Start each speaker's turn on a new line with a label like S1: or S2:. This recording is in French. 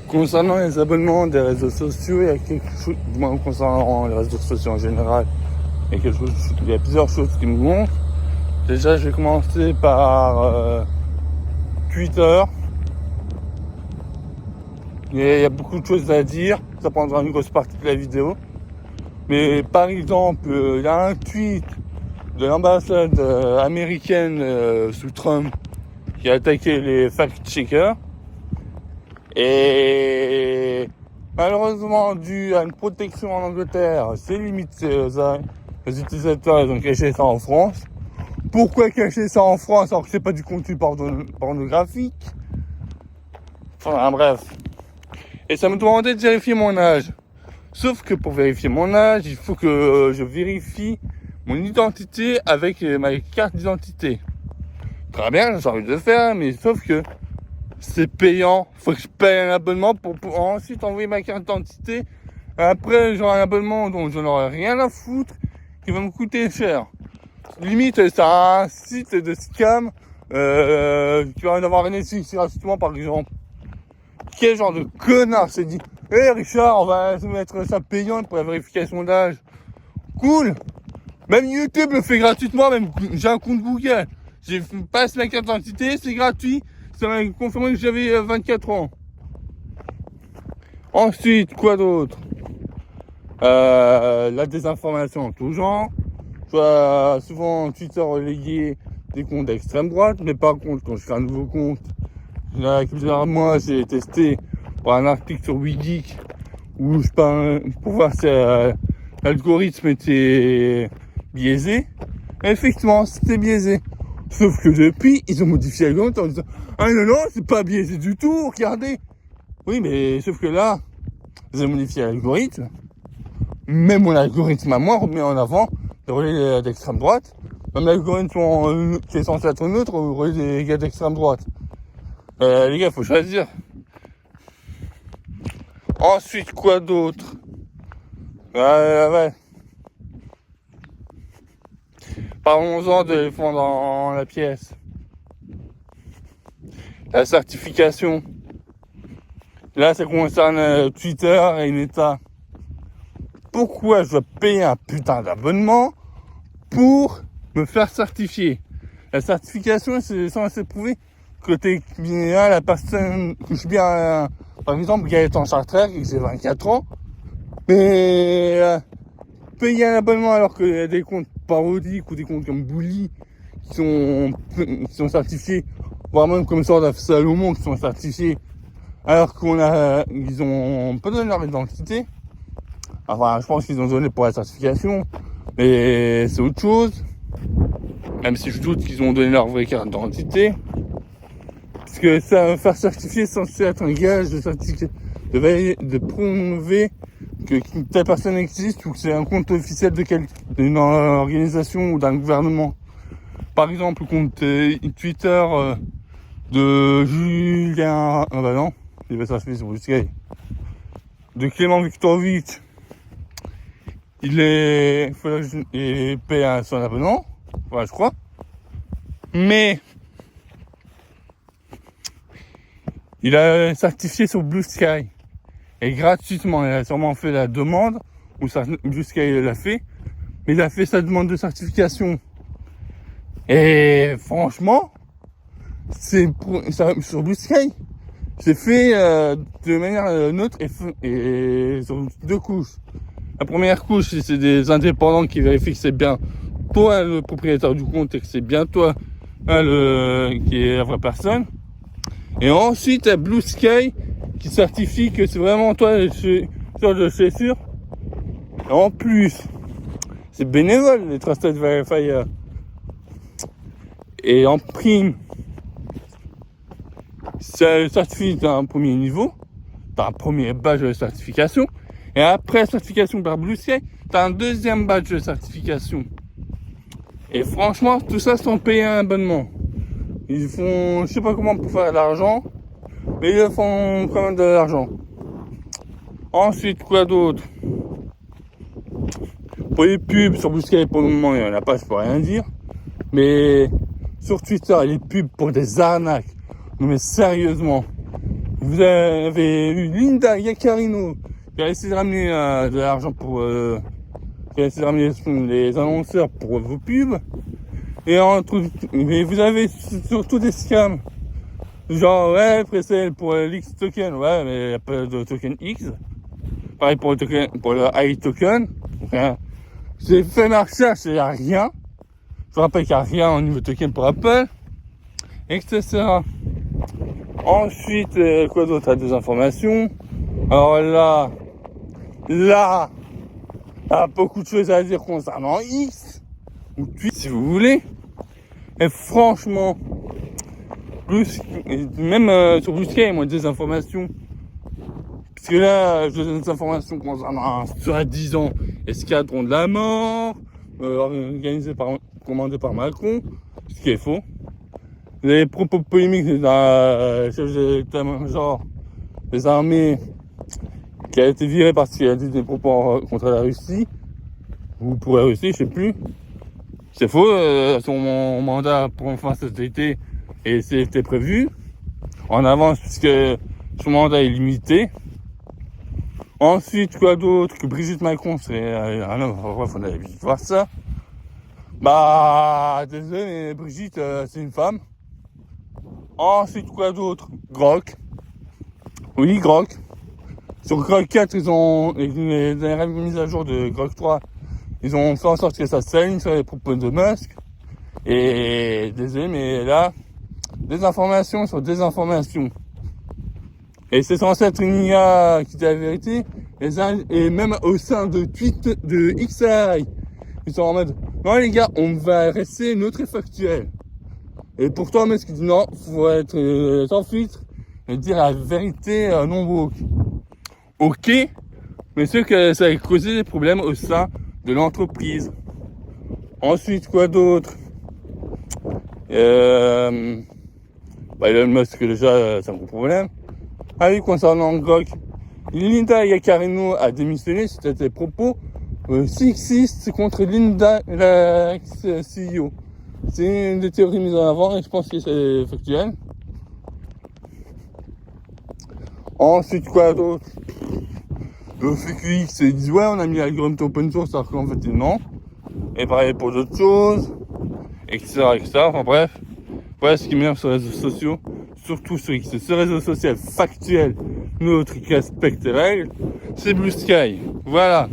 S1: Concernant les abonnements des réseaux sociaux, il y a quelque chose, concernant les réseaux sociaux en général, il y a plusieurs choses qui me gonflent. Déjà, je vais commencer par Twitter. Il y a beaucoup de choses à dire, ça prendra une grosse partie de la vidéo. Mais par exemple, il y a un tweet de l'ambassade américaine sous Trump qui a attaqué les fact-checkers. Et malheureusement, dû à une protection en Angleterre, c'est limité aux utilisateurs, ils ont caché ça en France. Pourquoi cacher ça en France alors que c'est pas du contenu pornographique? Enfin bref. Et ça me demandait de vérifier mon âge. Sauf que pour vérifier mon âge, il faut que je vérifie mon identité avec ma carte d'identité. Très bien, j'ai envie de le faire, mais sauf que c'est payant. Faut que je paye un abonnement pour ensuite envoyer ma carte d'identité. Après, j'aurai un abonnement dont je n'aurai rien à foutre, qui va me coûter cher. Limite, c'est un site de scam qui va en avoir un essai gratuitement, par exemple. Quel genre de connard s'est dit « Hé Richard, on va se mettre ça payant pour la vérification d'âge. » Cool. Même YouTube le fait gratuitement, même j'ai un compte Google. J'ai passe ma carte d'identité, c'est gratuit. Ça m'a confirmé que j'avais 24 ans. Ensuite, quoi d'autre? La désinformation en tout genre. Je vois souvent Twitter reléguer des comptes d'extrême droite, mais par contre, quand je crée un nouveau compte, il y a plusieurs mois, j'ai testé pour un article sur Wigeek où je parle pour voir si l'algorithme était biaisé. Et effectivement, c'était biaisé. Sauf que depuis, ils ont modifié l'algorithme en disant « Ah non, c'est pas biaisé du tout, regardez !» Oui, mais sauf que là, ils ont modifié l'algorithme. Même mon algorithme à moi remet en avant le relais d'extrême droite. Même l'algorithme qui est censé être neutre relais des gars d'extrême droite. Les gars, faut choisir. Ensuite, quoi d'autre? Ouais. Parlons-en de l'éléphant dans la pièce. La certification. Là, ça concerne Twitter et Meta. Pourquoi je dois payer un putain d'abonnement pour me faire certifier? La certification, c'est censé prouver que t'es bien la personne, que je suis bien, par exemple, Gaëtan Chartrère, qui j'ai 24 ans, mais payer un abonnement alors qu'il y a des comptes parodiques ou des comptes comme Bully qui sont certifiés, voire même comme Sword of Salomon qui sont certifiés, alors ils ont pas donné leur identité. Enfin, je pense qu'ils ont donné pour la certification, mais c'est autre chose. Même si je doute qu'ils ont donné leur vraie carte d'identité. Parce que ça, faire certifier, c'est censé être un gage de prouver que telle personne existe ou que c'est un compte officiel d'une organisation ou d'un gouvernement. Par exemple, le compte Twitter de Julien... Ah bah non, il va s'afficher sur le Sky. De Clément Viktorovitch. Il paye son abonnement, voilà, je crois. Mais il a certifié sur Blue Sky. Et gratuitement, il a sûrement fait la demande, ou Blue Sky l'a fait, mais il a fait sa demande de certification. Et franchement, sur Blue Sky, c'est fait de manière neutre et sur 2 couches. La première couche, c'est des indépendants qui vérifient que c'est bien toi le propriétaire du compte et que c'est bien toi qui est la vraie personne. Et ensuite, il y a Blue Sky qui certifie que c'est vraiment toi le sûr. Et en plus, c'est bénévole les Trusted Verifiers. Et en prime, ça certifie d'un premier niveau, t'as un premier badge de certification. Et après la certification par Blue Sky, t'as un deuxième badge de certification. Et franchement, tout ça sans payer un abonnement. Ils font, je sais pas comment pour faire de l'argent, mais ils font quand même de l'argent. Ensuite, quoi d'autre? Pour les pubs sur Blue Sky, pour le moment, il n'y en a pas, je peux rien dire. Mais sur Twitter, les pubs pour des arnaques. Non mais sérieusement, Vous avez eu Linda Yaccarino qui a essayé de ramener de l'argent pour... qui a essayé de ramener les annonceurs pour vos pubs. Et vous avez surtout des scams. Genre, ouais, pré-sale pour l'X token. Ouais, mais il n'y a pas de token X. Pareil pour le I token. Enfin, j'ai fait ma recherche, il n'y a rien. Je rappelle qu'il n'y a rien au niveau token pour Apple. Etc. Ensuite, quoi d'autre? Des informations. Alors là, il y a beaucoup de choses à dire concernant X. Ou Twitter, si vous voulez. Et franchement, même sur Blue Sky, moi, des informations. Parce que là, je donne des informations concernant un soi-disant escadron de la mort, commandé par Macron, ce qui est faux. Les propos polémiques de la chef d'état-major des armées qui a été viré parce qu'il a dit des propos contre la Russie, ou pour la Russie, je sais plus. C'est faux, son mandat pour fin cet été, et c'était prévu en avance puisque son mandat est limité. Ensuite, quoi d'autre? Que Brigitte Macron serait un homme, bref, on avait vu voir ça. Bah, désolé, mais Brigitte, c'est une femme. Ensuite, quoi d'autre? Grok. Oui, Grok. Sur Grok 4, ils ont, les dernières mises à jour de Grok 3, ils ont fait en sorte que ça saigne sur les propos de Musk. Et désolé, mais là, des informations sur des informations. Et c'est censé être une IA qui dit la vérité. Et même au sein de XAI, ils sont en mode, non les gars, on va rester neutre et factuel. Et pourtant, Musk dit non, faut être sans filtre et dire la vérité non woke. Ok, mais c'est que ça a causé des problèmes au sein de l'entreprise. Ensuite, quoi d'autre? Elon Musk, déjà, c'est un gros problème. Ah oui, concernant Grok, Linda Yaccarino a démissionné suite à ses propos sexistes contre Linda, la ex-CEO. C'est une des théories mises en avant et je pense que c'est factuel. Ensuite, quoi d'autre? Le FQX, ils disent ouais, on a mis l'algorithme open source alors qu'en fait non. Et pareil pour d'autres choses, etc. Enfin bref, voilà ce qui m'énerve sur les réseaux sociaux, surtout sur X. Ce réseau social factuel, neutre, qui respecte les règles, c'est Blue Sky. Voilà.